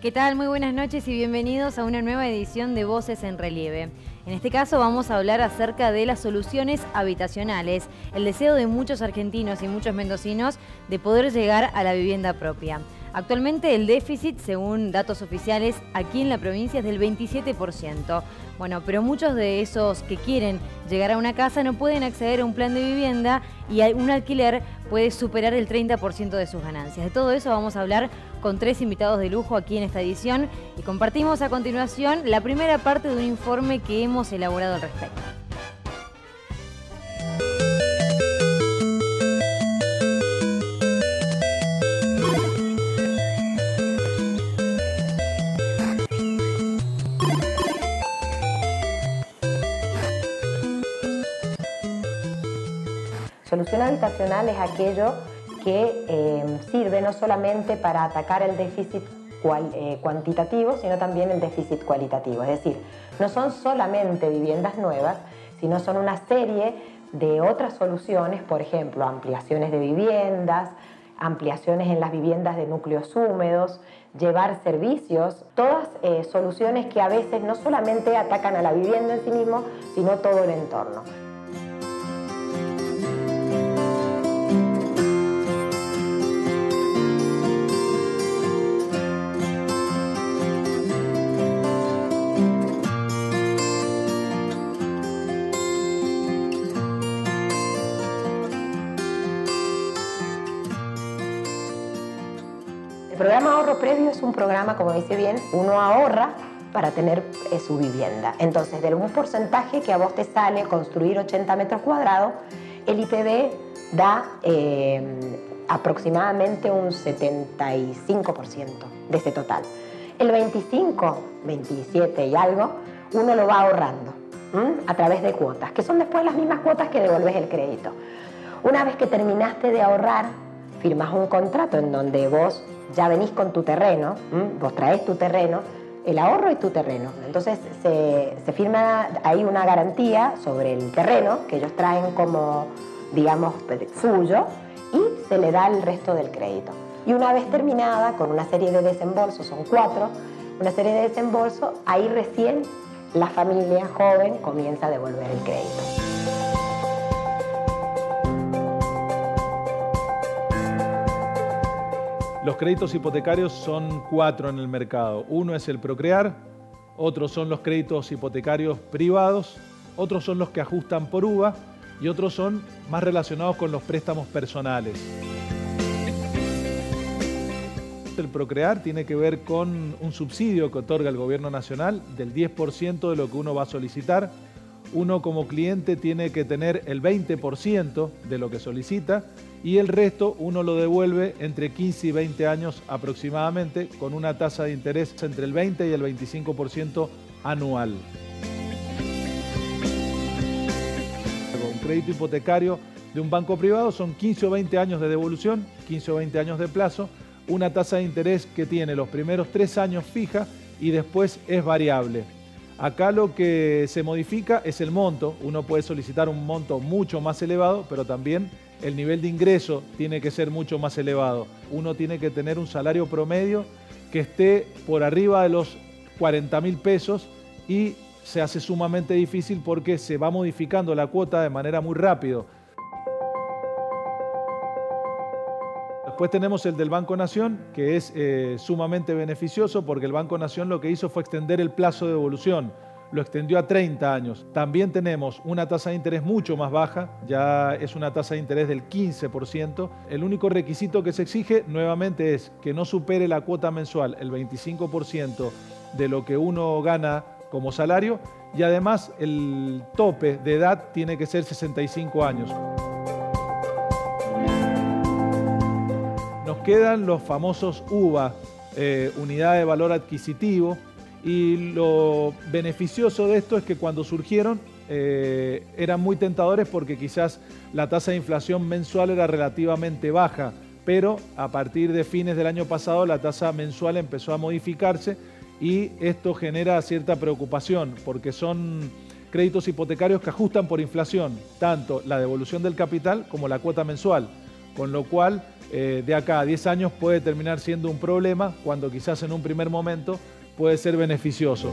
¿Qué tal? Muy buenas noches y bienvenidos a una nueva edición de Voces en Relieve. En este caso vamos a hablar acerca de las soluciones habitacionales, el deseo de muchos argentinos y muchos mendocinos de poder llegar a la vivienda propia. Actualmente el déficit, según datos oficiales, aquí en la provincia es del 27%. Bueno, pero muchos de esos que quieren llegar a una casa no pueden acceder a un plan de vivienda y un alquiler puede superar el 30% de sus ganancias. De todo eso vamos a hablar con tres invitados de lujo aquí en esta edición y compartimos a continuación la primera parte de un informe que hemos elaborado al respecto. Solución habitacional es aquello que sirve no solamente para atacar el déficit cuantitativo, sino también el déficit cualitativo. Es decir, no son solamente viviendas nuevas, sino son una serie de otras soluciones, por ejemplo, ampliaciones de viviendas, ampliaciones en las viviendas de núcleos húmedos, llevar servicios, todas soluciones que a veces no solamente atacan a la vivienda en sí mismo, sino todo el entorno. El programa Ahorro Previo es un programa, como dice bien, uno ahorra para tener su vivienda. Entonces, de un porcentaje que a vos te sale construir 80 metros cuadrados, el IPB da aproximadamente un 75% de ese total. El 25, 27 y algo, uno lo va ahorrando a través de cuotas, que son después las mismas cuotas que devolves el crédito. Una vez que terminaste de ahorrar, firmas un contrato en donde vos ya venís con tu terreno, vos traés tu terreno, el ahorro y tu terreno. Entonces se firma ahí una garantía sobre el terreno que ellos traen como, digamos, suyo y se le da el resto del crédito. Y una vez terminada, con una serie de desembolsos, son 4, una serie de desembolsos, ahí recién la familia joven comienza a devolver el crédito. Los créditos hipotecarios son 4 en el mercado. Uno es el Procrear, otros son los créditos hipotecarios privados, otros son los que ajustan por UVA y otros son más relacionados con los préstamos personales. El Procrear tiene que ver con un subsidio que otorga el gobierno nacional del 10% de lo que uno va a solicitar. Uno como cliente tiene que tener el 20% de lo que solicita y el resto uno lo devuelve entre 15 y 20 años aproximadamente con una tasa de interés entre el 20 y el 25% anual. Un crédito hipotecario de un banco privado son 15 o 20 años de devolución, 15 o 20 años de plazo, una tasa de interés que tiene los primeros 3 años fija y después es variable. Acá lo que se modifica es el monto. Uno puede solicitar un monto mucho más elevado, pero también el nivel de ingreso tiene que ser mucho más elevado. Uno tiene que tener un salario promedio que esté por arriba de los 40.000 pesos y se hace sumamente difícil porque se va modificando la cuota de manera muy rápido. Después tenemos el del Banco Nación, que es sumamente beneficioso porque el Banco Nación lo que hizo fue extender el plazo de devolución, lo extendió a 30 años. También tenemos una tasa de interés mucho más baja, ya es una tasa de interés del 15%. El único requisito que se exige nuevamente es que no supere la cuota mensual el 25% de lo que uno gana como salario y además el tope de edad tiene que ser 65 años. Nos quedan los famosos UVA, Unidad de Valor Adquisitivo, y lo beneficioso de esto es que cuando surgieron eran muy tentadores porque quizás la tasa de inflación mensual era relativamente baja, pero a partir de fines del año pasado la tasa mensual empezó a modificarse y esto genera cierta preocupación porque son créditos hipotecarios que ajustan por inflación, tanto la devolución del capital como la cuota mensual. Con lo cual de acá a 10 años puede terminar siendo un problema, cuando quizás en un primer momento puede ser beneficioso.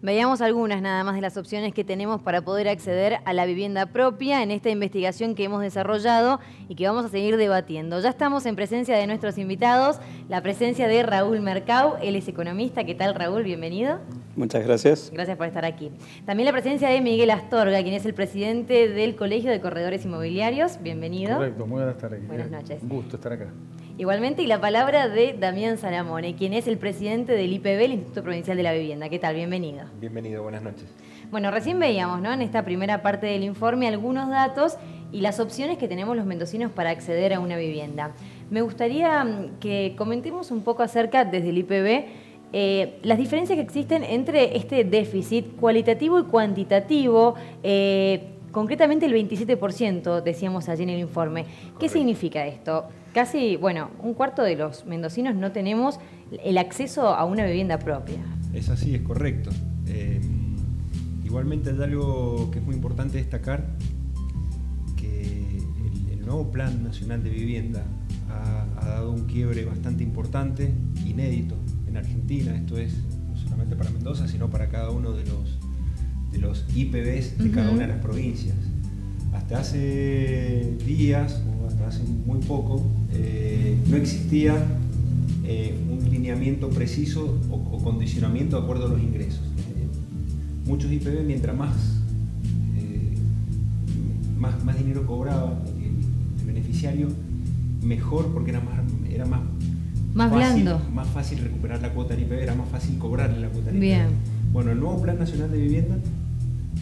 Veíamos algunas nada más de las opciones que tenemos para poder acceder a la vivienda propia en esta investigación que hemos desarrollado y que vamos a seguir debatiendo. Ya estamos en presencia de nuestros invitados, la presencia de Raúl Mercau, él es economista. ¿Qué tal, Raúl? Bienvenido. Muchas gracias. Gracias por estar aquí. También la presencia de Miguel Astorga, quien es el presidente del Colegio de Corredores Inmobiliarios. Bienvenido. Correcto, muy buenas tardes. Buenas noches. Un gusto estar acá. Igualmente, y la palabra de Damián Salamone, quien es el presidente del IPB, el Instituto Provincial de la Vivienda. ¿Qué tal? Bienvenido. Bienvenido, buenas noches. Bueno, recién veíamos, ¿no?, en esta primera parte del informe algunos datos y las opciones que tenemos los mendocinos para acceder a una vivienda. Me gustaría que comentemos un poco acerca, desde el IPB, las diferencias que existen entre este déficit cualitativo y cuantitativo, concretamente el 27%, decíamos allí en el informe. Correcto. ¿Qué significa esto? Casi, bueno, un cuarto de los mendocinos no tenemos el acceso a una vivienda propia. Es así, es correcto. Igualmente hay algo que es muy importante destacar, que el nuevo Plan Nacional de Vivienda ha dado un quiebre bastante importante, inédito en Argentina. Esto es no solamente para Mendoza, sino para cada uno de los IPBs de cada una de las provincias. Hasta hace días, o hasta hace muy poco, no existía un lineamiento preciso o condicionamiento de acuerdo a los ingresos. Muchos IPB, mientras más dinero cobraba el beneficiario, mejor, porque era más fácil, blando. Más fácil recuperar la cuota del IPB, era más fácil cobrarle la cuota del IPB. Bien. Bueno, el nuevo Plan Nacional de Vivienda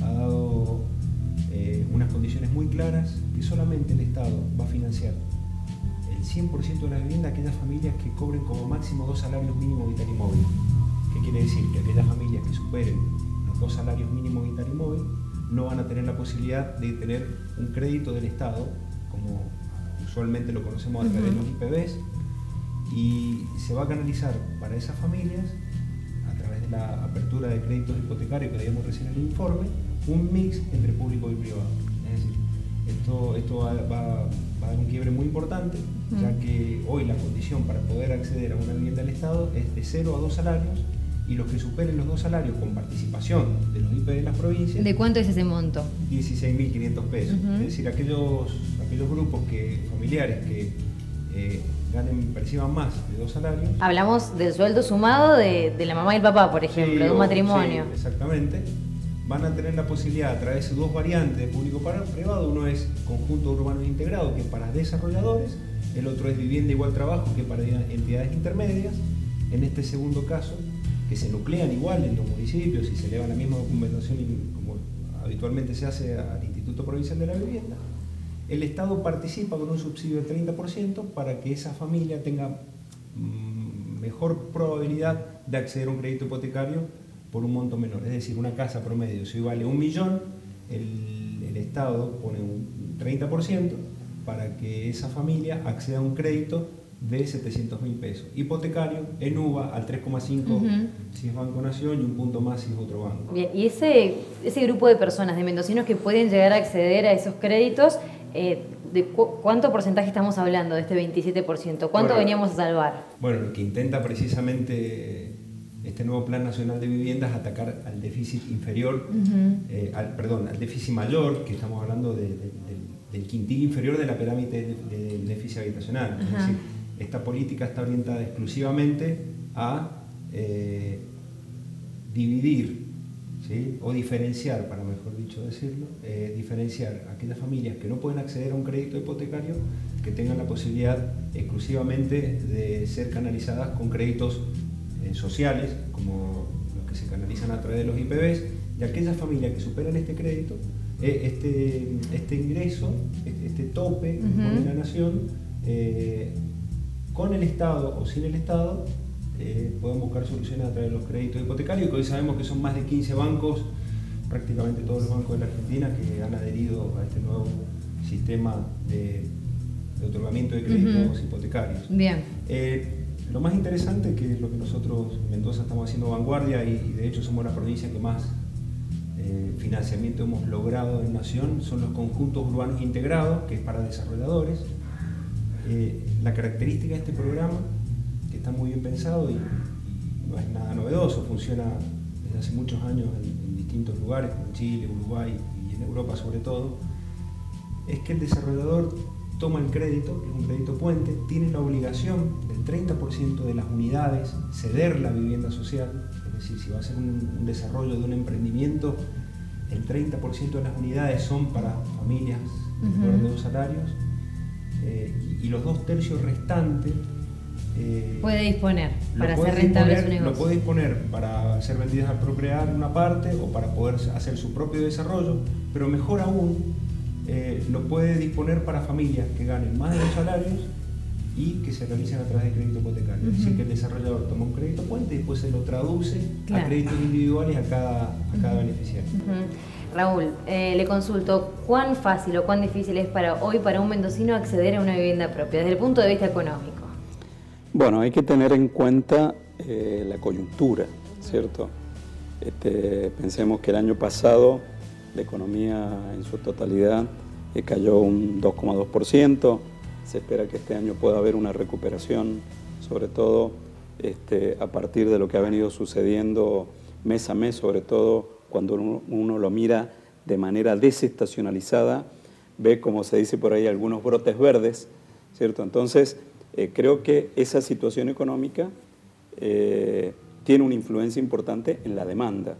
ha dado unas condiciones muy claras, que solamente el Estado va a financiar el 100% de la vivienda a aquellas familias que cobren como máximo 2 salarios mínimos vital y móvil. ¿Qué quiere decir? Que aquellas familias que superen los 2 salarios mínimos vital y móvil no van a tener la posibilidad de tener un crédito del Estado, como usualmente lo conocemos a través de los IPBs, y se va a canalizar para esas familias, a través de la apertura de créditos hipotecarios que veíamos recién en el informe, un mix entre público y privado. Es decir, esto va a dar un quiebre muy importante, ya que hoy la condición para poder acceder a una vivienda del Estado es de 0 a 2 salarios, y los que superen los 2 salarios con participación de los IP de las provincias... ¿De cuánto es ese monto? 16.500 pesos. Es decir, aquellos grupos familiares que perciban más de 2 salarios... Hablamos del sueldo sumado de la mamá y el papá, por ejemplo, sí, de un matrimonio. Sí, exactamente. Van a tener la posibilidad, a través de 2 variantes de público-privado. Uno es conjunto urbano integrado, que es para desarrolladores. El otro es vivienda igual trabajo, que es para entidades intermedias. En este segundo caso, que se nuclean igual en los municipios y se eleva la misma documentación como habitualmente se hace al Instituto Provincial de la Vivienda, el Estado participa con un subsidio del 30% para que esa familia tenga mejor probabilidad de acceder a un crédito hipotecario por un monto menor. Es decir, una casa promedio, si hoy vale 1 millón, el Estado pone un 30% para que esa familia acceda a un crédito de 700.000 pesos. Hipotecario en UVA al 3,5 si es Banco Nación y un punto más si es otro banco. Bien, y ese grupo de personas, de mendocinos que pueden llegar a acceder a esos créditos, ¿de cuánto porcentaje estamos hablando de este 27%? ¿Cuánto veníamos a salvar? Bueno, lo que intenta precisamente este nuevo Plan Nacional de Vivienda es atacar al déficit inferior, al déficit mayor, que estamos hablando del quintil inferior de la pirámide del déficit habitacional. Es decir, esta política está orientada exclusivamente a dividir, ¿sí?, o diferenciar, para mejor dicho decirlo, diferenciar a aquellas familias que no pueden acceder a un crédito hipotecario, que tengan la posibilidad exclusivamente de ser canalizadas con créditos sociales, como los que se canalizan a través de los IPBs, y aquellas familias que superan este crédito, este ingreso, este tope que pone la Nación, con el Estado o sin el Estado, pueden buscar soluciones a través de los créditos hipotecarios, que hoy sabemos que son más de 15 bancos, prácticamente todos los bancos de la Argentina, que han adherido a este nuevo sistema de otorgamiento de créditos hipotecarios. Bien. Lo más interesante, que es lo que nosotros en Mendoza estamos haciendo vanguardia, y de hecho somos la provincia que más financiamiento hemos logrado en Nación son los conjuntos urbanos integrados, que es para desarrolladores. La característica de este programa, que está muy bien pensado y no es nada novedoso, funciona desde hace muchos años en distintos lugares, como en Chile, Uruguay y en Europa sobre todo, es que el desarrollador toma el crédito, que es un crédito puente, tiene la obligación del 30% de las unidades ceder la vivienda social, es decir, si va a ser un desarrollo de un emprendimiento, el 30% de las unidades son para familias de 2 salarios, y los 2/3 restantes puede disponer para hacer rentable su negocio. Lo puede disponer para ser vendidas a Procrear una parte o para poder hacer su propio desarrollo, pero mejor aún, lo puede disponer para familias que ganen más de 2 salarios y que se realicen a través de crédito hipotecario. Es decir, que el desarrollador toma un crédito puente y después se lo traduce a créditos individuales a cada beneficiario. Raúl, le consulto, ¿cuán fácil o cuán difícil es hoy para un mendocino acceder a una vivienda propia desde el punto de vista económico? Bueno, hay que tener en cuenta la coyuntura, ¿cierto? Pensemos que el año pasado la economía en su totalidad cayó un 2,2%, se espera que este año pueda haber una recuperación, sobre todo a partir de lo que ha venido sucediendo mes a mes, sobre todo cuando uno lo mira de manera desestacionalizada, ve, como se dice por ahí, algunos brotes verdes, ¿cierto? Entonces, creo que esa situación económica tiene una influencia importante en la demanda,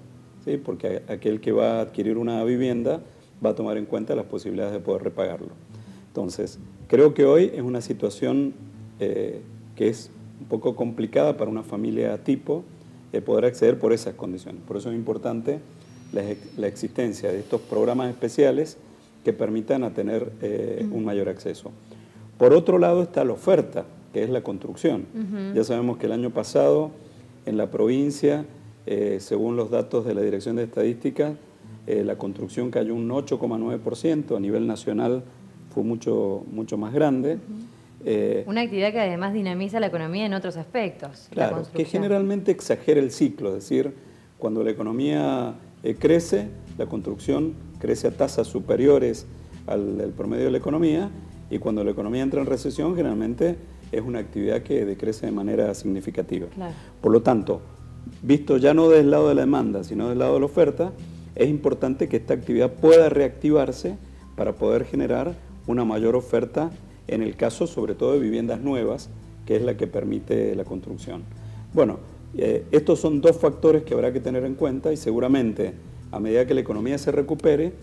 ¿sí? Porque aquel que va a adquirir una vivienda va a tomar en cuenta las posibilidades de poder repagarlo. Entonces, creo que hoy es una situación que es un poco complicada para una familia tipo poder acceder por esas condiciones. Por eso es importante la existencia de estos programas especiales que permitan a tener un mayor acceso. Por otro lado está la oferta, que es la construcción. Ya sabemos que el año pasado en la provincia, según los datos de la Dirección de Estadística, la construcción cayó un 8,9%, a nivel nacional fue mucho más grande. Una actividad que además dinamiza la economía en otros aspectos. Claro, que generalmente exagera el ciclo, es decir, cuando la economía crece, la construcción crece a tasas superiores al promedio de la economía, y cuando la economía entra en recesión, generalmente es una actividad que decrece de manera significativa. Claro. Por lo tanto, visto ya no del lado de la demanda, sino del lado de la oferta, es importante que esta actividad pueda reactivarse para poder generar una mayor oferta en el caso sobre todo de viviendas nuevas, que es la que permite la construcción. Bueno, estos son 2 factores que habrá que tener en cuenta y seguramente a medida que la economía se recupere,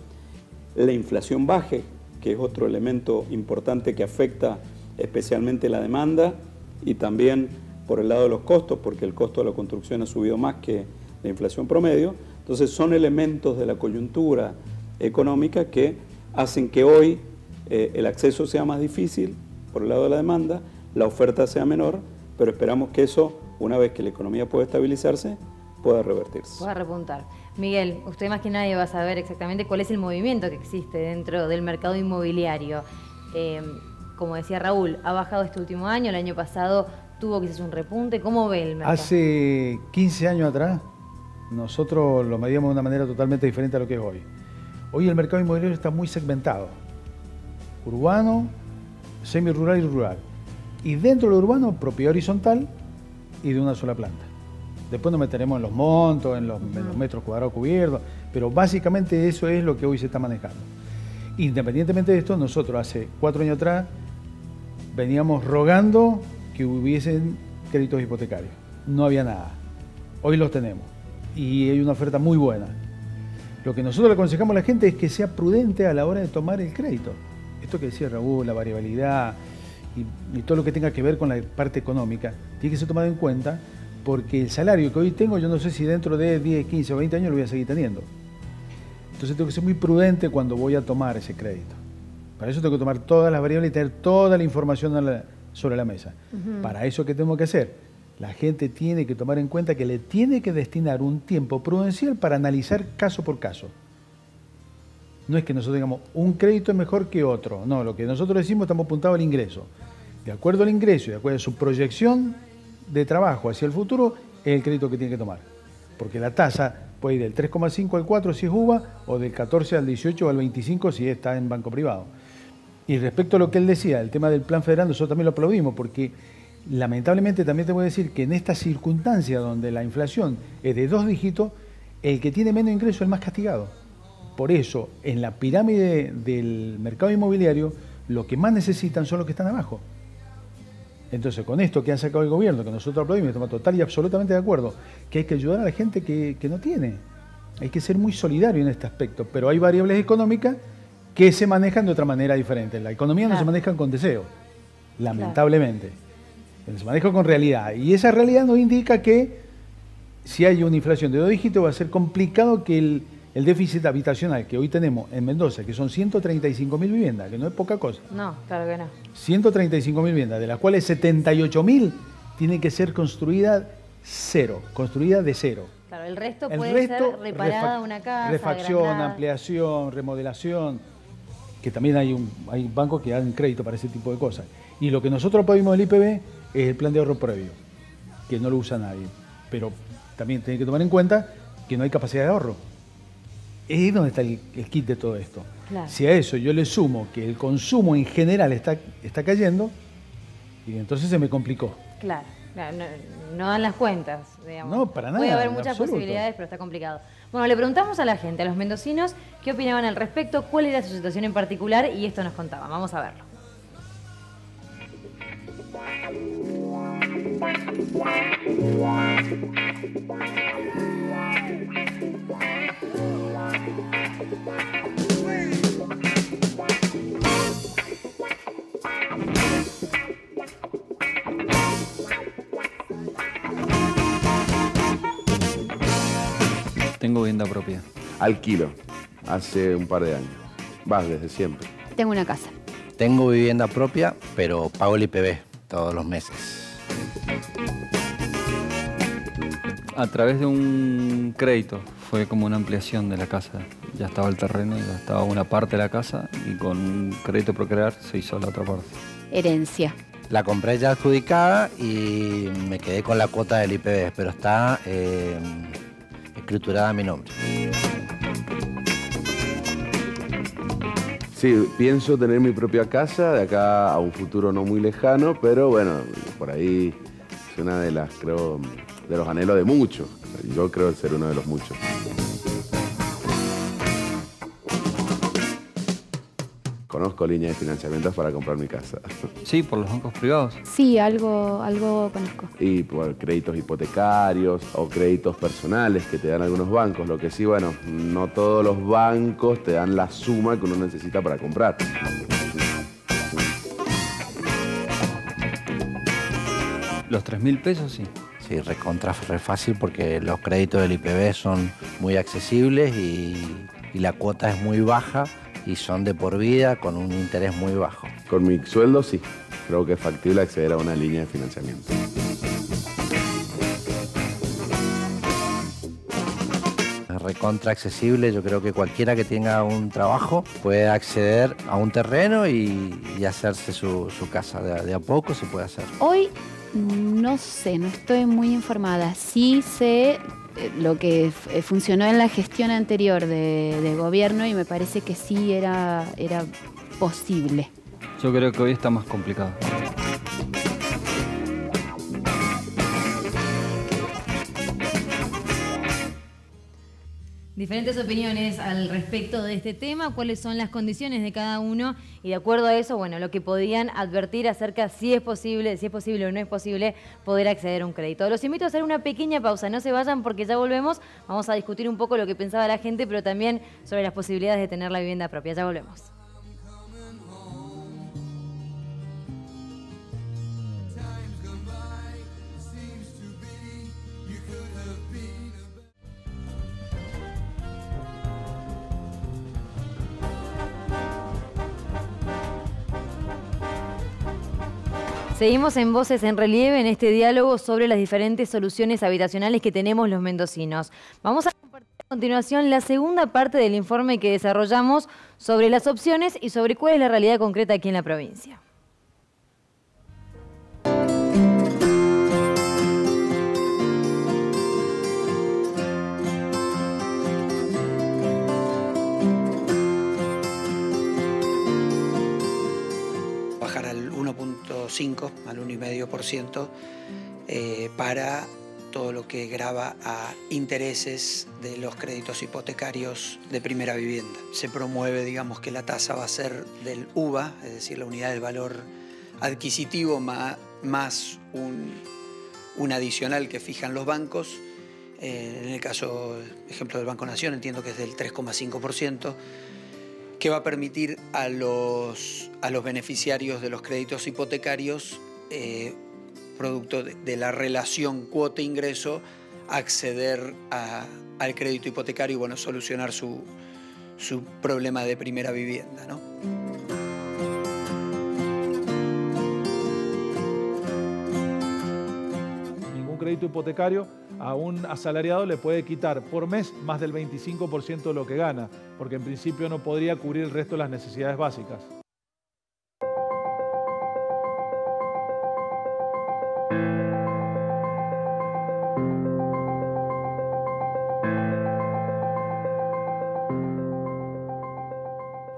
la inflación baje, que es otro elemento importante que afecta especialmente la demanda y también por el lado de los costos, porque el costo de la construcción ha subido más que la inflación promedio. Entonces son elementos de la coyuntura económica que hacen que hoy el acceso sea más difícil por el lado de la demanda, la oferta sea menor, pero esperamos que eso, una vez que la economía pueda estabilizarse, pueda revertirse. Pueda repuntar. Miguel, usted más que nadie va a saber exactamente cuál es el movimiento que existe dentro del mercado inmobiliario. Como decía Raúl, ha bajado este último año, el año pasado tuvo quizás un repunte. ¿Cómo ve el mercado? Hace 15 años atrás, nosotros lo medíamos de una manera totalmente diferente a lo que es hoy. Hoy el mercado inmobiliario está muy segmentado. Urbano, semirural y rural. Y dentro de lo urbano, propiedad horizontal y de una sola planta. Después nos meteremos en los montos, en los metros cuadrados cubiertos, pero básicamente eso es lo que hoy se está manejando. Independientemente de esto, nosotros hace 4 años atrás veníamos rogando que hubiesen créditos hipotecarios. No había nada. Hoy los tenemos y hay una oferta muy buena. Lo que nosotros le aconsejamos a la gente es que sea prudente a la hora de tomar el crédito. Esto que decía Raúl, la variabilidad y todo lo que tenga que ver con la parte económica, tiene que ser tomado en cuenta porque el salario que hoy tengo, yo no sé si dentro de 10, 15 o 20 años lo voy a seguir teniendo. Entonces tengo que ser muy prudente cuando voy a tomar ese crédito. Para eso tengo que tomar todas las variables y tener toda la información sobre la mesa. Para eso, ¿qué tengo que hacer? La gente tiene que tomar en cuenta que le tiene que destinar un tiempo prudencial para analizar caso por caso. No es que nosotros digamos, un crédito es mejor que otro. No, lo que nosotros decimos, estamos apuntados al ingreso. De acuerdo al ingreso y de acuerdo a su proyección de trabajo hacia el futuro, es el crédito que tiene que tomar. Porque la tasa puede ir del 3,5 al 4 si es UVA, o del 14 al 18 o al 25 si está en banco privado. Y respecto a lo que él decía, el tema del plan federal, nosotros también lo aplaudimos, porque lamentablemente también te voy a decir que en esta circunstancia donde la inflación es de 2 dígitos, el que tiene menos ingreso es el más castigado. Por eso, en la pirámide del mercado inmobiliario, lo que más necesitan son los que están abajo. Entonces, con esto que han sacado el gobierno, que nosotros aplaudimos, estamos total y absolutamente de acuerdo, que hay que ayudar a la gente que no tiene. Hay que ser muy solidario en este aspecto, pero hay variables económicas que se manejan de otra manera diferente. La economía no se maneja con deseo, lamentablemente. Se maneja con realidad. Y esa realidad nos indica que si hay una inflación de 2 dígitos va a ser complicado que el déficit habitacional que hoy tenemos en Mendoza, que son 135.000 viviendas, que no es poca cosa. No, claro que no. 135.000 viviendas, de las cuales 78.000 tienen que ser construidas de cero. Claro, el resto puede ser reparada una casa, refacción, agrandada. ampliación, remodelación, que también hay bancos que dan crédito para ese tipo de cosas. Y lo que nosotros pedimos del IPB es el plan de ahorro previo, que no lo usa nadie. Pero también tiene que tomar en cuenta que no hay capacidad de ahorro. Es ahí donde está el kit de todo esto. Claro. Si a eso yo le sumo que el consumo en general está cayendo, y entonces se me complicó. Claro, no dan las cuentas, digamos. No, para nada. Puede haber en muchas absoluto. posibilidades, pero está complicado. Bueno, le preguntamos a la gente, a los mendocinos, qué opinaban al respecto, cuál era su situación en particular, y esto nos contaban. Vamos a verlo. Tengo vivienda propia. Alquilo, hace un par de años. Vas desde siempre. Tengo una casa. Tengo vivienda propia, pero pago el IPB todos los meses. A través de un crédito, fue como una ampliación de la casa. Ya estaba el terreno, ya estaba una parte de la casa y con un crédito Procrear se hizo la otra parte. Herencia. La compré ya adjudicada y me quedé con la cuota del IPB, pero está escriturada a mi nombre. Sí, pienso tener mi propia casa de acá a un futuro no muy lejano, pero bueno, por ahí es una de las, creo, de los anhelos de muchos. Yo creo ser uno de los muchos. Conozco líneas de financiamiento para comprar mi casa. Sí, por los bancos privados. Sí, algo conozco. Y por créditos hipotecarios o créditos personales que te dan algunos bancos. Lo que sí, bueno, no todos los bancos te dan la suma que uno necesita para comprar. Los 3.000 pesos, sí. Sí, recontra re fácil porque los créditos del IPB son muy accesibles y la cuota es muy baja y son de por vida con un interés muy bajo. Con mi sueldo sí, creo que es factible acceder a una línea de financiamiento. Es recontra accesible, yo creo que cualquiera que tenga un trabajo puede acceder a un terreno y hacerse su casa. De a poco se puede hacer. Hoy no sé, no estoy muy informada. Sí sé lo que funcionó en la gestión anterior de gobierno y me parece que sí era posible. Yo creo que hoy está más complicado. Diferentes opiniones al respecto de este tema, cuáles son las condiciones de cada uno y de acuerdo a eso, bueno, lo que podían advertir acerca si es posible o no es posible poder acceder a un crédito. Los invito a hacer una pequeña pausa, no se vayan porque ya volvemos, vamos a discutir un poco lo que pensaba la gente, pero también sobre las posibilidades de tener la vivienda propia. Ya volvemos. Seguimos en Voces en Relieve en este diálogo sobre las diferentes soluciones habitacionales que tenemos los mendocinos. Vamos a compartir a continuación la segunda parte del informe que desarrollamos sobre las opciones y sobre cuál es la realidad concreta aquí en la provincia. 1.5 al 1,5% para todo lo que grava a intereses de los créditos hipotecarios de primera vivienda. Se promueve, digamos, que la tasa va a ser del UVA, es decir, la unidad del valor adquisitivo más un adicional que fijan los bancos. En el caso, ejemplo del Banco Nación, entiendo que es del 3,5%, que va a permitir a los beneficiarios de los créditos hipotecarios, producto de la relación cuota-ingreso, acceder al crédito hipotecario y, bueno, solucionar su problema de primera vivienda, ¿no? Ningún crédito hipotecario a un asalariado le puede quitar por mes más del 25% de lo que gana, porque en principio no podría cubrir el resto de las necesidades básicas.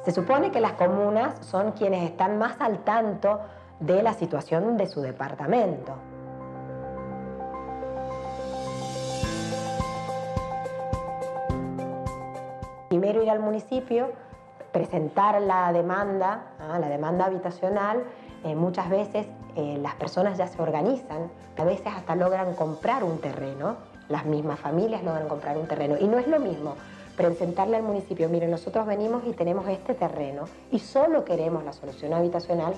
Se supone que las comunas son quienes están más al tanto de la situación de su departamento. Primero ir al municipio, presentar la demanda habitacional. Muchas veces las personas ya se organizan, a veces hasta logran comprar un terreno, las mismas familias logran comprar un terreno. Y no es lo mismo presentarle al municipio, miren, nosotros venimos y tenemos este terreno y solo queremos la solución habitacional,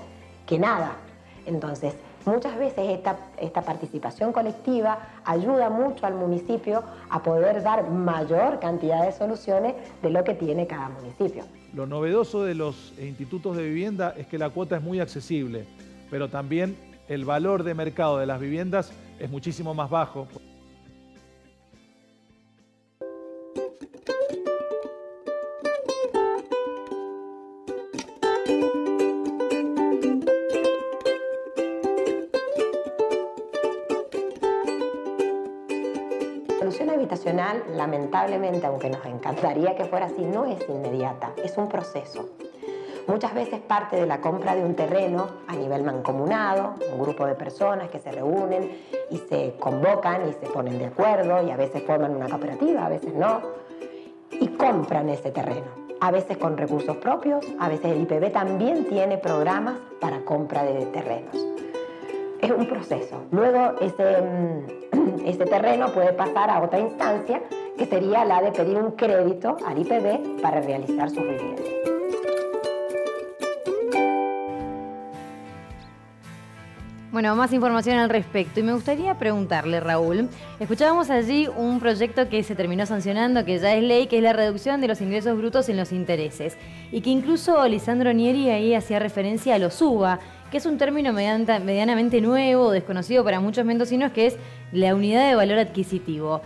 que nada. Entonces, muchas veces esta participación colectiva ayuda mucho al municipio a poder dar mayor cantidad de soluciones de lo que tiene cada municipio. Lo novedoso de los institutos de vivienda es que la cuota es muy accesible, pero también el valor de mercado de las viviendas es muchísimo más bajo. La solución habitacional, lamentablemente, aunque nos encantaría que fuera así, no es inmediata, es un proceso. Muchas veces parte de la compra de un terreno a nivel mancomunado, un grupo de personas que se reúnen y se convocan y se ponen de acuerdo y a veces forman una cooperativa, a veces no, y compran ese terreno. A veces con recursos propios, a veces el IPB también tiene programas para compra de terrenos. Es un proceso. Luego ese terreno puede pasar a otra instancia, que sería la de pedir un crédito al IPB para realizar sus viviendas. Bueno, más información al respecto. Y me gustaría preguntarle, Raúl, escuchábamos allí un proyecto que se terminó sancionando, que ya es ley, que es la reducción de los ingresos brutos en los intereses. Y que incluso Lisandro Nieri ahí hacía referencia a los UVA, que es un término medianamente nuevo, desconocido para muchos mendocinos, que es la unidad de valor adquisitivo.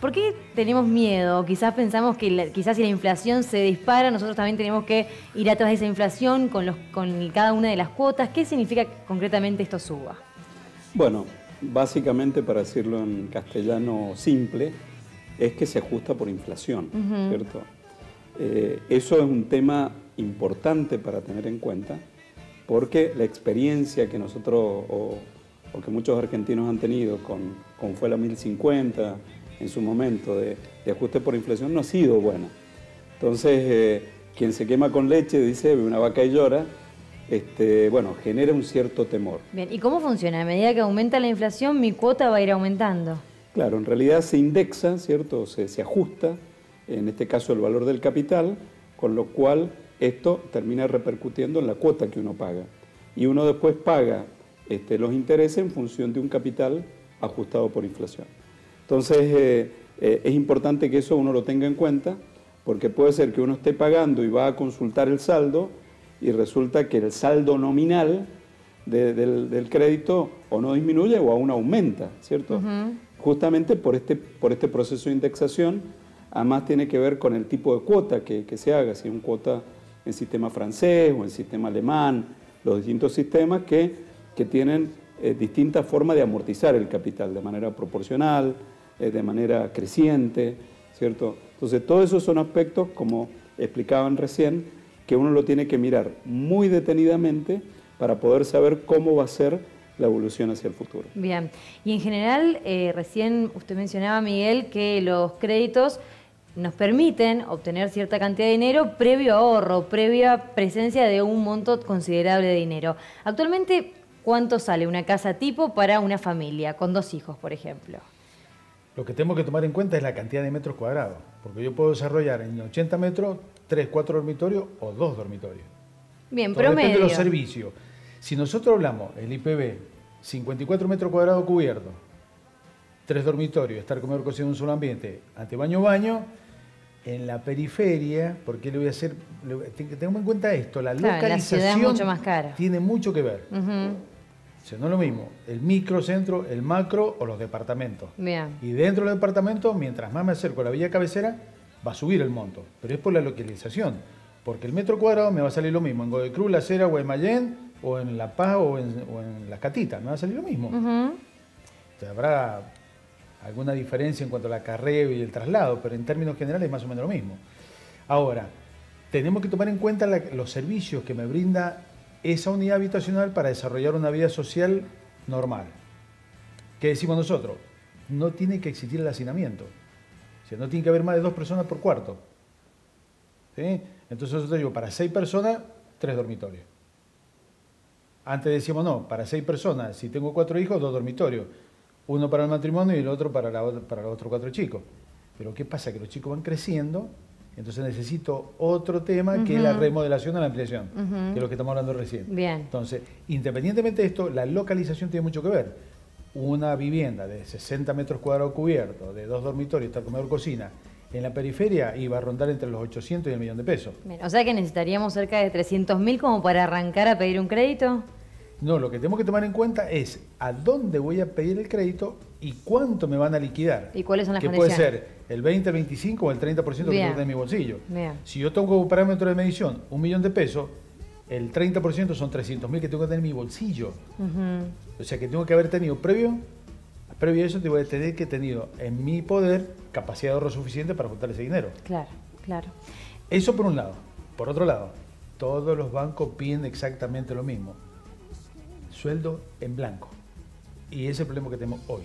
¿Por qué tenemos miedo? Quizás pensamos que quizás si la inflación se dispara, nosotros también tenemos que ir atrás de esa inflación con cada una de las cuotas. ¿Qué significa concretamente esto SUBA? Bueno, básicamente, para decirlo en castellano simple, es que se ajusta por inflación, ¿cierto? Eso es un tema importante para tener en cuenta, porque la experiencia que nosotros o que muchos argentinos han tenido con fue la 1050 en su momento de ajuste por inflación no ha sido buena. Entonces, quien se quema con leche, dice, ve una vaca y llora, bueno, genera un cierto temor. Bien, ¿y cómo funciona? A medida que aumenta la inflación, mi cuota va a ir aumentando. Claro, en realidad se indexa, ¿cierto? Se ajusta, en este caso el valor del capital, con lo cual esto termina repercutiendo en la cuota que uno paga. Y uno después paga los intereses en función de un capital ajustado por inflación. Entonces, es importante que eso uno lo tenga en cuenta, porque puede ser que uno esté pagando y va a consultar el saldo y resulta que el saldo nominal del crédito o no disminuye o aún aumenta, ¿cierto? Justamente por este proceso de indexación, además tiene que ver con el tipo de cuota que se haga, si es un cuota en sistema francés o en sistema alemán, los distintos sistemas que tienen distintas formas de amortizar el capital, de manera proporcional, de manera creciente, ¿cierto? Entonces, todos esos son aspectos, como explicaban recién, que uno lo tiene que mirar muy detenidamente para poder saber cómo va a ser la evolución hacia el futuro. Bien, y en general, recién usted mencionaba, Miguel, que los créditos nos permiten obtener cierta cantidad de dinero previo ahorro, previa presencia de un monto considerable de dinero. Actualmente, ¿cuánto sale una casa tipo para una familia, con 2 hijos, por ejemplo? Lo que tenemos que tomar en cuenta es la cantidad de metros cuadrados, porque yo puedo desarrollar en 80 metros 3, 4 dormitorios o 2 dormitorios. Bien, todo promedio. depende de los servicios. Si nosotros hablamos, el IPB, 54 metros cuadrados cubiertos, 3 dormitorios, estar comedor cocina en un solo ambiente, antebaño-baño, en la periferia, porque le voy a hacer, tengamos en cuenta esto, la localización la ciudad es mucho más cara. Tiene mucho que ver. O sea, no es lo mismo el microcentro, el macro o los departamentos. Bien. Y dentro del departamento, mientras más me acerco a la vía cabecera, va a subir el monto. Pero es por la localización. Porque el metro cuadrado me va a salir lo mismo en Godoy Cruz, La Cera, Guaymallén, o en La Paz, o en Las Catitas. Me va a salir lo mismo. O sea, habrá alguna diferencia en cuanto al acarreo y el traslado, pero en términos generales es más o menos lo mismo. Ahora, tenemos que tomar en cuenta los servicios que me brinda esa unidad habitacional para desarrollar una vida social normal. ¿Qué decimos nosotros? No tiene que existir el hacinamiento. O sea, no tiene que haber más de 2 personas por cuarto. ¿Sí? Entonces nosotros digo, para 6 personas, 3 dormitorios. Antes decíamos, no, para 6 personas, si tengo 4 hijos, 2 dormitorios. Uno para el matrimonio y el otro para los otros 4 chicos. Pero ¿qué pasa? Que los chicos van creciendo, entonces necesito otro tema que es la remodelación o la ampliación, que es lo que estamos hablando recién. Bien. Entonces, independientemente de esto, la localización tiene mucho que ver. Una vivienda de 60 metros cuadrados cubiertos, de 2 dormitorios, está comedor cocina, en la periferia iba a rondar entre los 800 y el 1.000.000 de pesos. Bien, o sea que necesitaríamos cerca de 300.000 como para arrancar a pedir un crédito. No, lo que tenemos que tomar en cuenta es a dónde voy a pedir el crédito y cuánto me van a liquidar. ¿Y cuáles son las que condiciones? Puede ser el 20, el 25 o el 30% que tengo en mi bolsillo. Bien. Si yo tengo un parámetro de medición, 1.000.000 de pesos, el 30% son 300.000 que tengo que tener en mi bolsillo. O sea que tengo que haber tenido previo a eso, te voy a tener que tenido en mi poder capacidad de ahorro suficiente para juntar ese dinero. Claro, claro. Eso por un lado. Por otro lado, todos los bancos piden exactamente lo mismo. Sueldo en blanco. Y ese es el problema que tenemos hoy.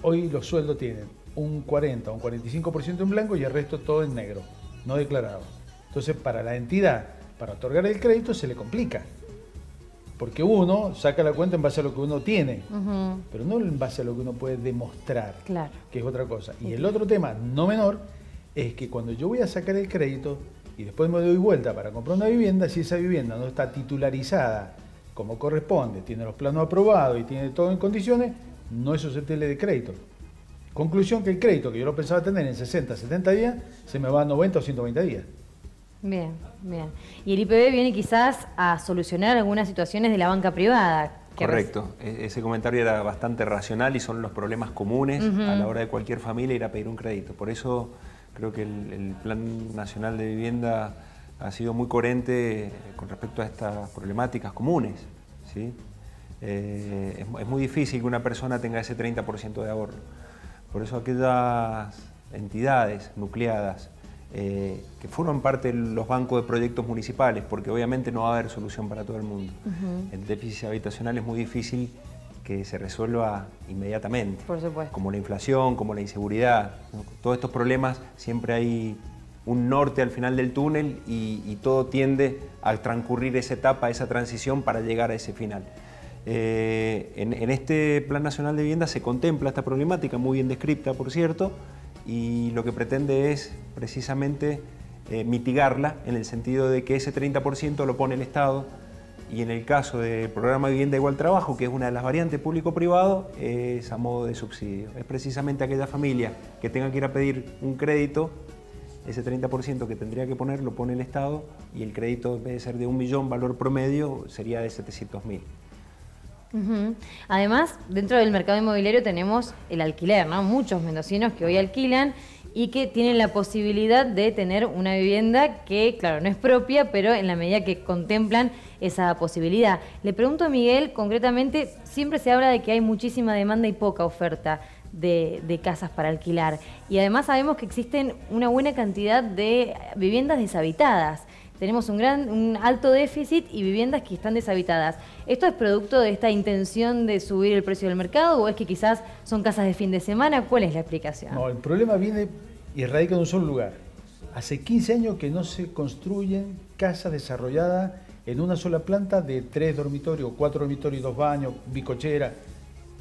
Hoy los sueldos tienen un 40 o un 45% en blanco y el resto todo en negro, no declarado. Entonces, para la entidad, para otorgar el crédito, se le complica. Porque uno saca la cuenta en base a lo que uno tiene, pero no en base a lo que uno puede demostrar, claro, que es otra cosa. Y el otro tema, no menor, es que cuando yo voy a sacar el crédito y después me doy vuelta para comprar una vivienda, si esa vivienda no está titularizada como corresponde, tiene los planos aprobados y tiene todo en condiciones, no es susceptible de crédito. Conclusión que el crédito que yo lo pensaba tener en 60, 70 días, se me va a 90 o 120 días. Bien, bien. Y el IPB viene quizás a solucionar algunas situaciones de la banca privada. Correcto. Ese comentario era bastante racional y son los problemas comunes a la hora de cualquier familia ir a pedir un crédito. Por eso creo que el Plan Nacional de Vivienda ha sido muy coherente con respecto a estas problemáticas comunes, ¿sí? Es muy difícil que una persona tenga ese 30% de ahorro. Por eso aquellas entidades nucleadas que forman parte de los bancos de proyectos municipales, porque obviamente no va a haber solución para todo el mundo. El déficit habitacional es muy difícil que se resuelva inmediatamente. Por supuesto. Como la inflación, como la inseguridad, ¿no? Todos estos problemas siempre hay un norte al final del túnel y todo tiende a transcurrir esa etapa, esa transición para llegar a ese final. En este Plan Nacional de Vivienda se contempla esta problemática, muy bien descripta, por cierto, y lo que pretende es precisamente mitigarla en el sentido de que ese 30% lo pone el Estado y en el caso del programa de vivienda igual trabajo, que es una de las variantes público-privado, es a modo de subsidio. Es precisamente aquella familia que tenga que ir a pedir un crédito, ese 30% que tendría que poner lo pone el Estado y el crédito en vez de ser de 1 millón, valor promedio, sería de 700.000. Además, dentro del mercado inmobiliario tenemos el alquiler, ¿no? Muchos mendocinos que hoy alquilan y que tienen la posibilidad de tener una vivienda que, claro, no es propia, pero en la medida que contemplan esa posibilidad. Le pregunto a Miguel, concretamente, siempre se habla de que hay muchísima demanda y poca oferta de casas para alquilar. Y además sabemos que existen una buena cantidad de viviendas deshabitadas. tenemos un alto déficit y viviendas que están deshabitadas. ¿Esto es producto de esta intención de subir el precio del mercado o es que quizás son casas de fin de semana? ¿Cuál es la explicación? No, el problema viene y radica en un solo lugar. Hace 15 años que no se construyen casas desarrolladas en una sola planta de 3 dormitorios, 4 dormitorios, 2 baños, bicochera,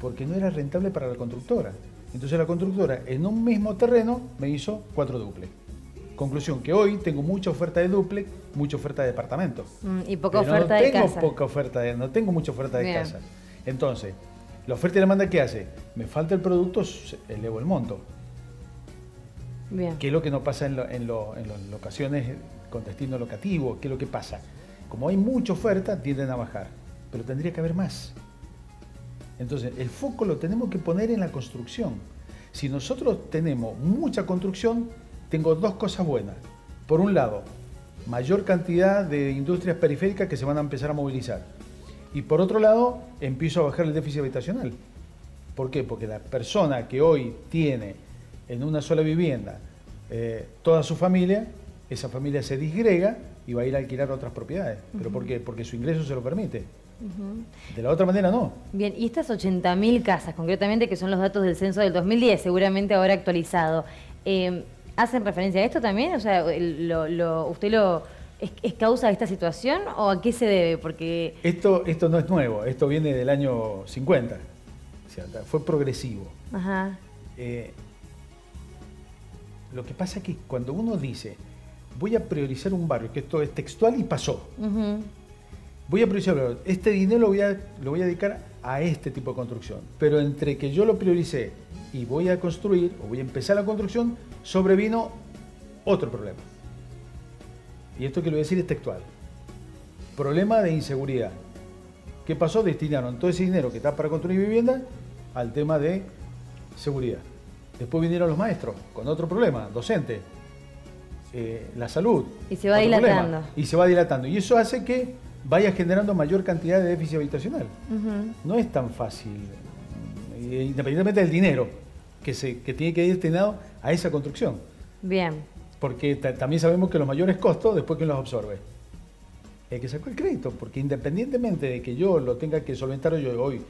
porque no era rentable para la constructora. Entonces la constructora en un mismo terreno me hizo 4 dúplex. Conclusión, que hoy tengo mucha oferta de dúplex, mucha oferta de departamentos. Y poca oferta de casa. No tengo mucha oferta de casa. Entonces, la oferta y la demanda, ¿qué hace? Me falta el producto, elevo el monto. Bien. ¿Qué es lo que no pasa en las locaciones con destino locativo? ¿Qué es lo que pasa? Como hay mucha oferta, tienden a bajar, pero tendría que haber más. Entonces, el foco lo tenemos que poner en la construcción. Si nosotros tenemos mucha construcción, tengo 2 cosas buenas. Por un lado, mayor cantidad de industrias periféricas que se van a empezar a movilizar. Y por otro lado, empiezo a bajar el déficit habitacional. ¿Por qué? Porque la persona que hoy tiene en una sola vivienda toda su familia, esa familia se disgrega y va a ir a alquilar otras propiedades. ¿Pero por qué? Porque su ingreso se lo permite. De la otra manera no. Bien, y estas 80.000 casas, concretamente, que son los datos del censo del 2010, seguramente ahora actualizado, ¿hacen referencia a esto también? O sea, ¿es causa de esta situación o a qué se debe? Porque Esto no es nuevo, esto viene del año 50, o sea, fue progresivo. Ajá. Lo que pasa es que cuando uno dice, voy a priorizar un barrio, que esto es textual y pasó, voy a priorizar, este dinero lo voy a dedicar a este tipo de construcción, pero entre que yo lo prioricé y voy a construir, o voy a empezar la construcción, sobrevino otro problema. Y esto que le voy a decir es textual. Problema de inseguridad. ¿Qué pasó? Destinaron todo ese dinero que está para construir vivienda al tema de seguridad. Después vinieron los maestros con otro problema, docente, la salud. Y se va dilatando. Y se va dilatando. Y eso hace que vaya generando mayor cantidad de déficit habitacional. No es tan fácil, independientemente del dinero que tiene que ir destinado a esa construcción. Bien. Porque también sabemos que los mayores costos, después, ¿quién los absorbe? El que sacó el crédito, porque independientemente de que yo lo tenga que solventar yo hoy,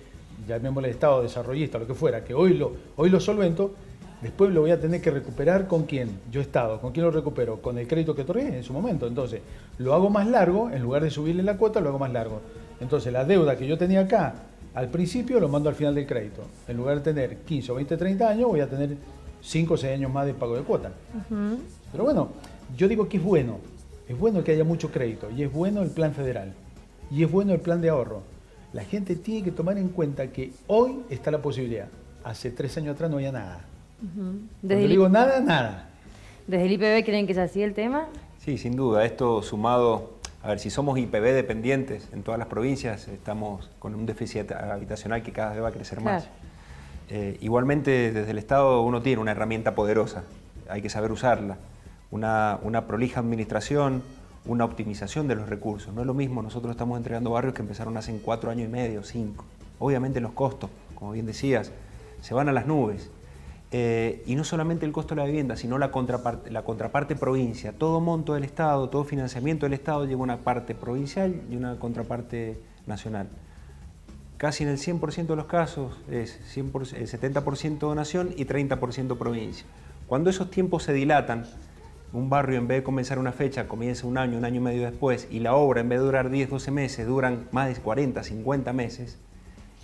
llamémosle Estado, desarrollista, lo que fuera, que hoy lo solvento, después lo voy a tener que recuperar ¿con quién? Yo Estado. ¿Con quién lo recupero? Con el crédito que otorgué en su momento. Entonces, lo hago más largo, en lugar de subirle la cuota, lo hago más largo. Entonces, la deuda que yo tenía acá, al principio, lo mando al final del crédito. En lugar de tener 15 o 20, 30 años, voy a tener 5 o 6 años más de pago de cuota. Pero bueno, yo digo que es bueno que haya mucho crédito, y es bueno el plan federal, y es bueno el plan de ahorro. La gente tiene que tomar en cuenta que hoy está la posibilidad. Hace 3 años atrás no había nada. Cuando digo nada. ¿Desde el IPB creen que es así el tema? Sí, sin duda. Esto sumado, a ver, si somos IPB dependientes en todas las provincias, estamos con un déficit habitacional que cada vez va a crecer más. Igualmente, desde el Estado uno tiene una herramienta poderosa, hay que saber usarla. Una prolija administración, una optimización de los recursos. No es lo mismo, nosotros estamos entregando barrios que empezaron hace 4 años y medio, 5. Obviamente los costos, como bien decías, se van a las nubes. Y no solamente el costo de la vivienda, sino la contraparte provincia. Todo monto del Estado, todo financiamiento del Estado lleva una parte provincial y una contraparte nacional. Casi en el 100% de los casos es 70% donación y 30% provincia. Cuando esos tiempos se dilatan, un barrio en vez de comenzar una fecha, comienza un año y medio después, y la obra en vez de durar 10, 12 meses, duran más de 40, 50 meses,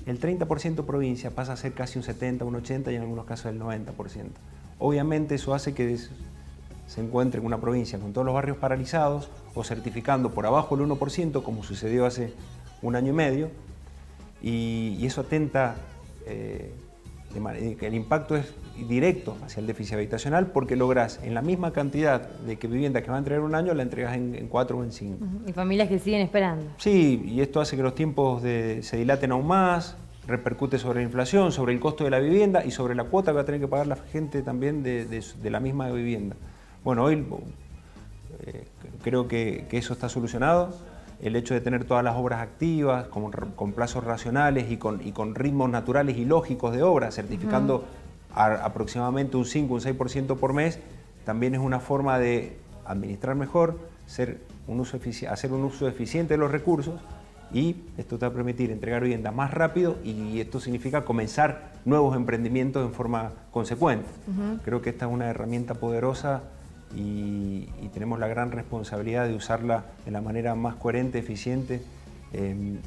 el 30% provincia pasa a ser casi un 70, un 80 y en algunos casos el 90%. Obviamente eso hace que se encuentre en una provincia con todos los barrios paralizados o certificando por abajo el 1%, como sucedió hace un año y medio, y eso atenta, el impacto es directo hacia el déficit habitacional porque logras en la misma cantidad de vivienda que va a entregar un año, la entregas en 4 o en 5. Y familias que siguen esperando. Sí, y esto hace que los tiempos se dilaten aún más, repercute sobre la inflación, sobre el costo de la vivienda y sobre la cuota que va a tener que pagar la gente también de la misma vivienda. Bueno, hoy creo que eso está solucionado. El hecho de tener todas las obras activas, con plazos racionales y con ritmos naturales y lógicos de obra, certificando aproximadamente un 5 o un 6% por mes, también es una forma de administrar mejor, ser hacer un uso eficiente de los recursos, y esto te va a permitir entregar vivienda más rápido, y esto significa comenzar nuevos emprendimientos en forma consecuente. Creo que esta es una herramienta poderosa y tenemos la gran responsabilidad de usarla de la manera más coherente, eficiente,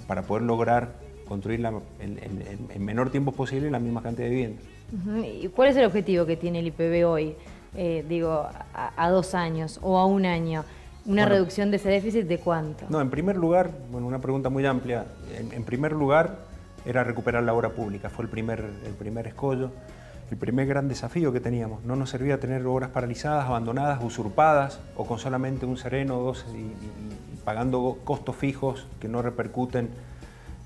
para poder lograr construirla en menor tiempo posible la misma cantidad de vivienda. ¿Y cuál es el objetivo que tiene el IPB hoy? Digo, a 2 años o a 1 año. ¿Una reducción de ese déficit de cuánto? No, en primer lugar, bueno, una pregunta muy amplia. En primer lugar, era recuperar la obra pública. Fue el primer escollo, el primer gran desafío que teníamos. No nos servía tener obras paralizadas, abandonadas, usurpadas, o con solamente un sereno o dos y pagando costos fijos que no repercuten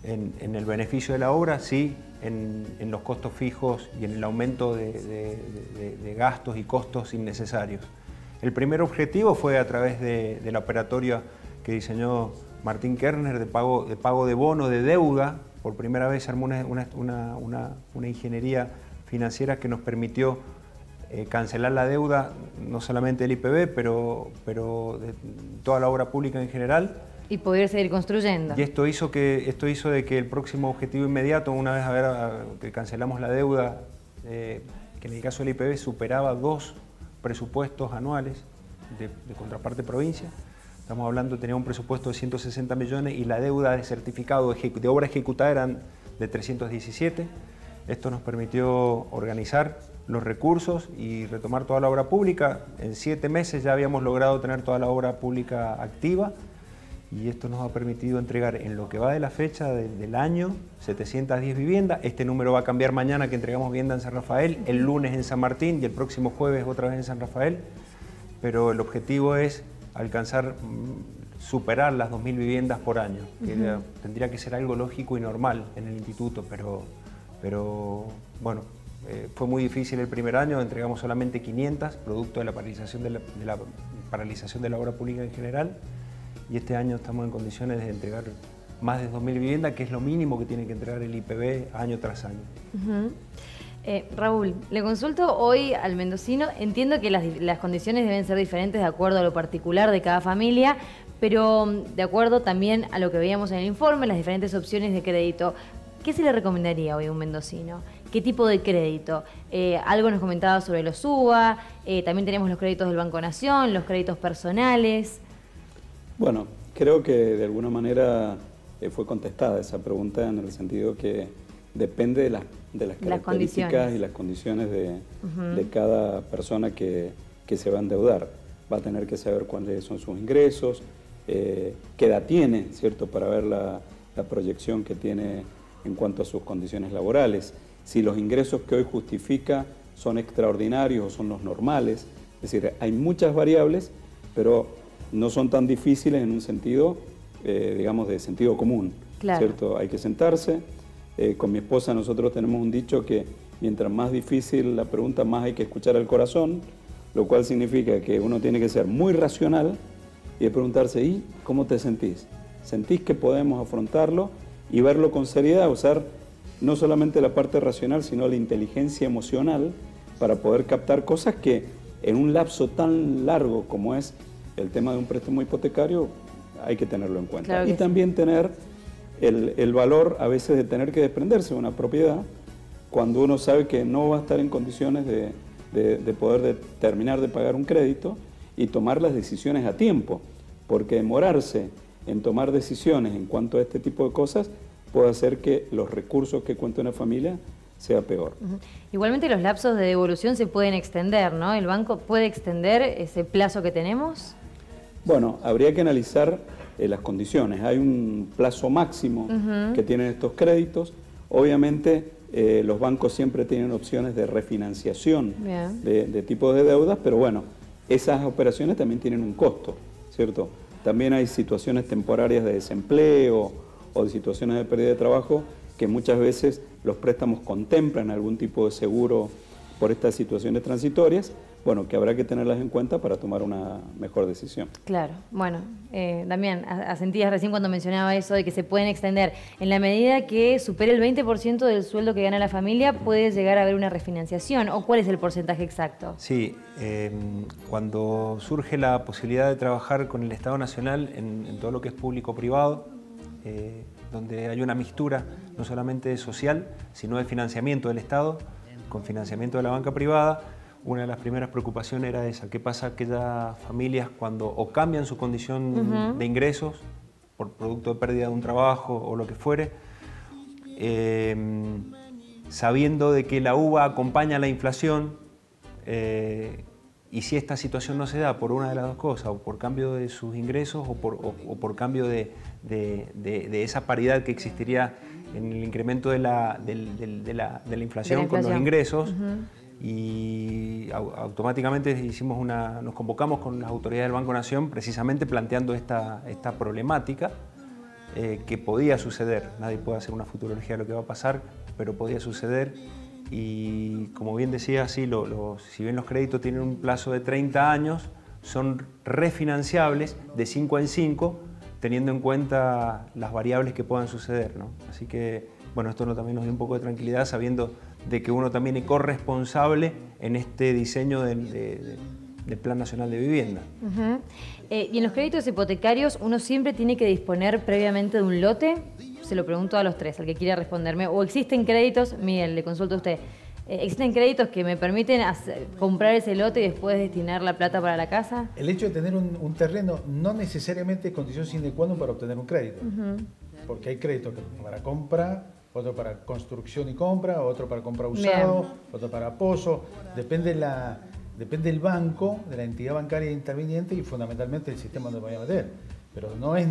en el beneficio de la obra, sí en los costos fijos y en el aumento de gastos y costos innecesarios. El primer objetivo fue a través de la operatoria que diseñó Martín Kerner de pago de bono de deuda. Por primera vez se armó una ingeniería financiera que nos permitió cancelar la deuda, no solamente del IPB, pero de toda la obra pública en general. Y poder seguir construyendo. Y esto hizo de que el próximo objetivo inmediato, una vez que cancelamos la deuda, que en el caso del IPB superaba 2 presupuestos anuales de contraparte provincia. Estamos hablando, tenía un presupuesto de 160 millones y la deuda de certificado de obra ejecutada eran de 317. Esto nos permitió organizar los recursos y retomar toda la obra pública. En 7 meses ya habíamos logrado tener toda la obra pública activa, y esto nos ha permitido entregar en lo que va de la fecha del año 710 viviendas. Este número va a cambiar mañana, que entregamos vivienda en San Rafael, el lunes en San Martín y el próximo jueves otra vez en San Rafael. Pero el objetivo es alcanzar, superar las 2.000 viviendas por año, que tendría que ser algo lógico y normal en el instituto, pero bueno, fue muy difícil el primer año, entregamos solamente 500, producto de la paralización de la obra pública en general. Y este año estamos en condiciones de entregar más de 2.000 viviendas, que es lo mínimo que tiene que entregar el IPB año tras año. Raúl, le consulto hoy al mendocino. Entiendo que las condiciones deben ser diferentes de acuerdo a lo particular de cada familia, pero de acuerdo también a lo que veíamos en el informe, las diferentes opciones de crédito. ¿Qué se le recomendaría hoy a un mendocino? ¿Qué tipo de crédito? Algo nos comentaba sobre los UBA, también tenemos los créditos del Banco Nación, los créditos personales. Bueno, creo que de alguna manera fue contestada esa pregunta, en el sentido que depende de las características y las condiciones de cada persona que se va a endeudar. Va a tener que saber cuáles son sus ingresos, qué edad tiene, ¿cierto?, para ver la proyección que tiene en cuanto a sus condiciones laborales. Si los ingresos que hoy justifica son extraordinarios o son los normales. Es decir, hay muchas variables, pero no son tan difíciles en un sentido, digamos, de sentido común, ¿cierto? Hay que sentarse. Con mi esposa nosotros tenemos un dicho que mientras más difícil la pregunta, más hay que escuchar al corazón, lo cual significa que uno tiene que ser muy racional y de preguntarse, ¿y cómo te sentís? ¿Sentís que podemos afrontarlo y verlo con seriedad? Usar no solamente la parte racional, sino la inteligencia emocional para poder captar cosas que en un lapso tan largo como es el tema de un préstamo hipotecario hay que tenerlo en cuenta. Y también tener el valor a veces de tener que desprenderse de una propiedad cuando uno sabe que no va a estar en condiciones de poder terminar de pagar un crédito, y tomar las decisiones a tiempo, porque demorarse en tomar decisiones en cuanto a este tipo de cosas puede hacer que los recursos que cuenta una familia sea peor. Igualmente los lapsos de devolución se pueden extender, ¿no? ¿El banco puede extender ese plazo que tenemos? Bueno, habría que analizar las condiciones. Hay un plazo máximo que tienen estos créditos. Obviamente los bancos siempre tienen opciones de refinanciación de tipos de deudas, pero bueno, esas operaciones también tienen un costo, ¿cierto? También hay situaciones temporarias de desempleo o de situaciones de pérdida de trabajo que muchas veces los préstamos contemplan algún tipo de seguro por estas situaciones transitorias, bueno, que habrá que tenerlas en cuenta para tomar una mejor decisión. Claro, bueno, Damián, asentías recién cuando mencionaba eso de que se pueden extender. En la medida que supere el 20% del sueldo que gana la familia, puede llegar a haber una refinanciación, ¿o cuál es el porcentaje exacto? Sí, cuando surge la posibilidad de trabajar con el Estado Nacional en todo lo que es público-privado, donde hay una mixtura no solamente social, sino de financiamiento del Estado con financiamiento de la banca privada, una de las primeras preocupaciones era esa: ¿qué pasa a aquellas familias cuando o cambian su condición de ingresos por producto de pérdida de un trabajo o lo que fuere, sabiendo de que la uva acompaña la inflación, y si esta situación no se da por una de las dos cosas, o por cambio de sus ingresos o por cambio de esa paridad que existiría en el incremento de la inflación con los ingresos, y automáticamente nos convocamos con las autoridades del Banco Nación precisamente planteando esta problemática que podía suceder. Nadie puede hacer una futurología de lo que va a pasar, pero podía suceder. Y como bien decía, sí, si bien los créditos tienen un plazo de 30 años, son refinanciables de 5 en 5, teniendo en cuenta las variables que puedan suceder, ¿no? Así que, bueno, esto también nos dio un poco de tranquilidad, sabiendo de que uno también es corresponsable en este diseño del Plan Nacional de Vivienda. Y en los créditos hipotecarios, ¿uno siempre tiene que disponer previamente de un lote? Se lo pregunto a los tres, al que quiera responderme. ¿O existen créditos, Miguel, le consulto a usted, existen créditos que me permiten comprar ese lote y después destinar la plata para la casa? El hecho de tener un terreno no necesariamente es condición sine qua non para obtener un crédito. Porque hay créditos para compra, otro para construcción y compra, otro para compra usado, otro para pozo. Depende del banco, de la entidad bancaria interviniente y fundamentalmente del sistema donde vaya a meter. Pero no es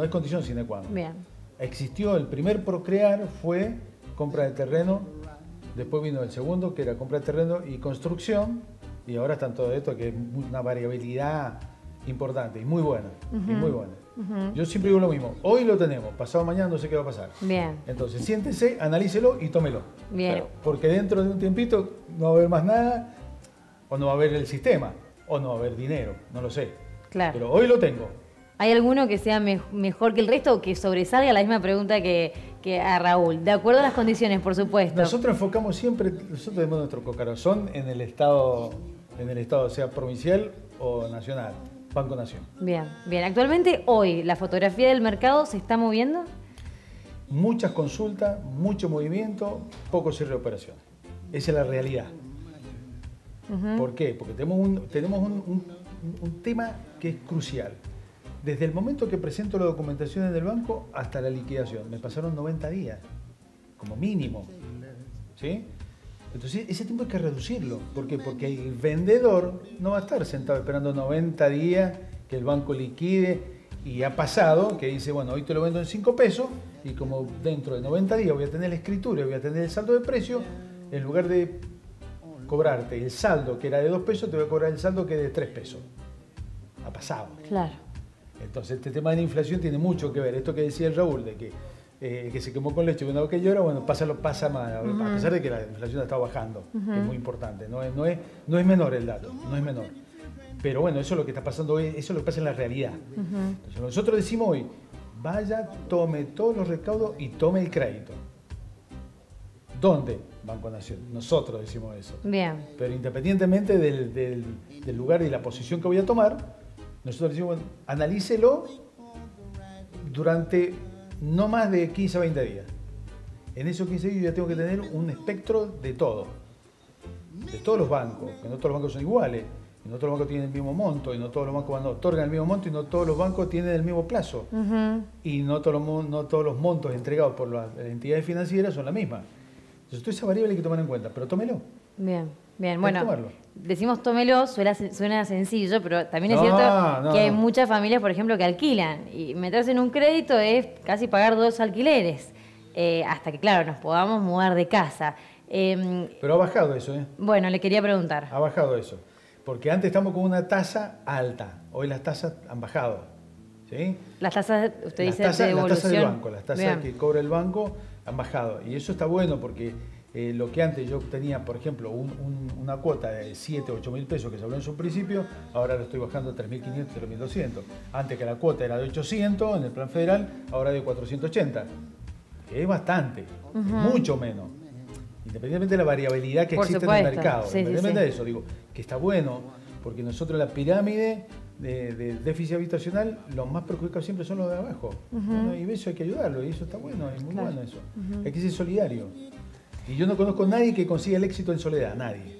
condición sine qua non. Bien. Existió el primer procrear, fue compra de terreno, después vino el segundo, que era compra de terreno y construcción, y ahora están todo esto, que es una variabilidad importante y muy buena. Y muy buena. Yo siempre digo lo mismo: hoy lo tenemos, pasado mañana no sé qué va a pasar. Bien. Entonces siéntese, analícelo y tómelo. Bien. Claro, porque dentro de un tiempito no va a haber más nada, o no va a haber el sistema, o no va a haber dinero, no lo sé. Claro. Pero hoy lo tengo. ¿Hay alguno que sea mejor que el resto o que sobresalga? La misma pregunta que a Raúl. De acuerdo a las condiciones, por supuesto. Nosotros enfocamos siempre, nosotros tenemos nuestro corazón en el Estado, sea provincial o nacional, Banco Nación. Bien, bien. Actualmente, hoy, ¿la fotografía del mercado se está moviendo? Muchas consultas, mucho movimiento, poco cierre de operaciones. Esa es la realidad. ¿Por qué? Porque tenemos un tema que es crucial. Desde el momento que presento la documentación en el banco hasta la liquidación, me pasaron 90 días, como mínimo. ¿Sí? Entonces, ese tiempo hay que reducirlo. ¿Por qué? Porque el vendedor no va a estar sentado esperando 90 días que el banco liquide. Y ha pasado que dice, bueno, hoy te lo vendo en 5 pesos y como dentro de 90 días voy a tener la escritura y voy a tener el saldo de precio, en lugar de cobrarte el saldo que era de 2 pesos, te voy a cobrar el saldo que es de 3 pesos. Ha pasado. Claro. Entonces, este tema de la inflación tiene mucho que ver. Esto que decía el Raúl, de que se quemó con leche y una vez que llora, bueno, pasa mal. A pesar de que la inflación está bajando, es muy importante. No es menor el dato, no es menor. Pero bueno, eso es lo que está pasando hoy, eso es lo que pasa en la realidad. Entonces, nosotros decimos hoy, vaya, tome todos los recaudos y tome el crédito. ¿Dónde? Banco Nación. Nosotros decimos eso. Bien. Pero independientemente del lugar y la posición que voy a tomar, nosotros decimos, bueno, analícelo durante no más de 15 a 20 días. En esos 15 días yo ya tengo que tener un espectro de todo. De todos los bancos, que no todos los bancos son iguales, y no todos los bancos tienen el mismo monto, y no todos los bancos otorgan el mismo monto, y no todos los bancos tienen el mismo plazo. Y no todos los montos entregados por las entidades financieras son la misma. Entonces, toda esa variable hay que tomar en cuenta, pero tómelo. Bien, bien. Bueno, decimos tómelo, suena sencillo, pero también es cierto que hay muchas familias, por ejemplo, que alquilan. Y meterse en un crédito es casi pagar 2 alquileres, hasta que, claro, nos podamos mudar de casa. Pero ha bajado eso, ¿eh? Bueno, le quería preguntar. Ha bajado eso. Porque antes estamos con una tasa alta. Hoy las tasas han bajado. ¿Sí? Las tasas, usted dice, de devolución. Las tasas del banco, las tasas que cobra el banco han bajado. Y eso está bueno porque lo que antes yo tenía, por ejemplo, una cuota de 7, 8 mil pesos que se habló en su principio, ahora lo estoy bajando a 3.500, 3.200. Antes que la cuota era de 800 en el plan federal, ahora de 480. Que es bastante, mucho menos. Independientemente de la variabilidad que existe en el mercado. Independientemente de eso, digo, que está bueno, porque nosotros la pirámide de déficit habitacional, los más perjudicados siempre son los de abajo. ¿No? Y eso hay que ayudarlo, y eso está bueno, es muy bueno eso. Hay que ser solidario. Y yo no conozco a nadie que consiga el éxito en soledad, a nadie.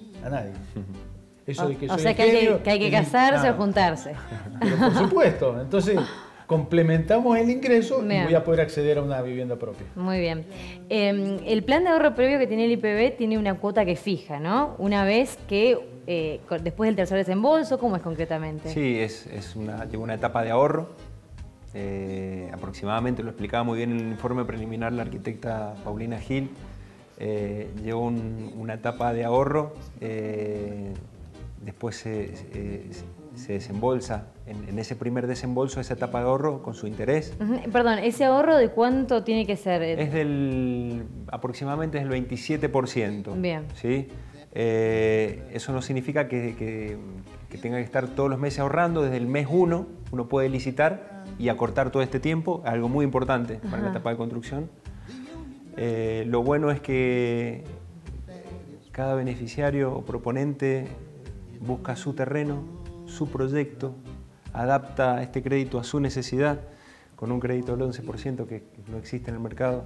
Eso de que o sea que hay que casarse o juntarse. Pero por supuesto, entonces complementamos el ingreso y voy a poder acceder a una vivienda propia. Muy bien. El plan de ahorro previo que tiene el IPB tiene una cuota que fija, ¿no? Una vez que, después del tercer desembolso, ¿cómo es concretamente? Sí, lleva una etapa de ahorro. Aproximadamente, lo explicaba muy bien en el informe preliminar la arquitecta Paulina Gil. Lleva una etapa de ahorro, después se desembolsa en ese primer desembolso, esa etapa de ahorro con su interés. Perdón, ¿ese ahorro de cuánto tiene que ser? Aproximadamente es del 27%. Bien. ¿Sí? Eso no significa que tenga que estar todos los meses ahorrando. Desde el mes 1 uno puede licitar y acortar todo este tiempo, algo muy importante para la etapa de construcción. Lo bueno es que cada beneficiario o proponente busca su terreno, su proyecto, adapta este crédito a su necesidad, con un crédito del 11% que no existe en el mercado,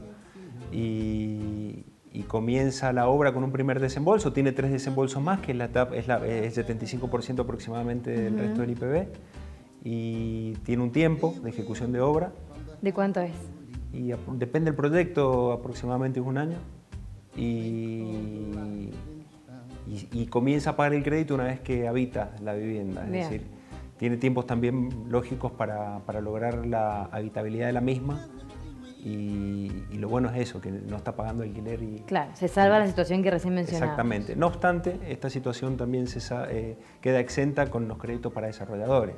y comienza la obra con un primer desembolso. Tiene 3 desembolsos más, que es el 75% aproximadamente del resto del IPB, y tiene un tiempo de ejecución de obra. ¿De cuánto es? Y depende del proyecto, aproximadamente es un año, y comienza a pagar el crédito una vez que habita la vivienda. Es decir, tiene tiempos también lógicos para lograr la habitabilidad de la misma, y lo bueno es eso, que no está pagando alquiler. Claro, se salva la situación que recién mencionaba. Exactamente. No obstante, esta situación también queda exenta con los créditos para desarrolladores.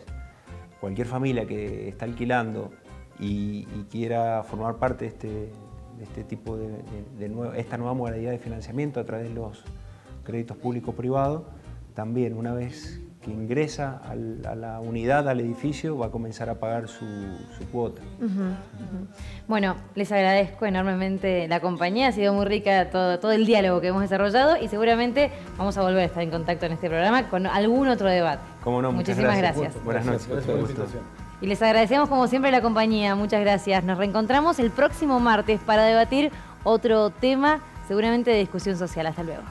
Cualquier familia que está alquilando y quiera formar parte de este tipo esta nueva modalidad de financiamiento a través de los créditos público-privados, también una vez que ingresa a la unidad, al edificio, va a comenzar a pagar su cuota. Bueno, les agradezco enormemente la compañía, ha sido muy rica todo el diálogo que hemos desarrollado, y seguramente vamos a volver a estar en contacto en este programa con algún otro debate. Cómo no, muchísimas gracias. Buenas noches. Gracias por la invitación. Y les agradecemos como siempre la compañía, muchas gracias. Nos reencontramos el próximo martes para debatir otro tema, seguramente de discusión social. Hasta luego.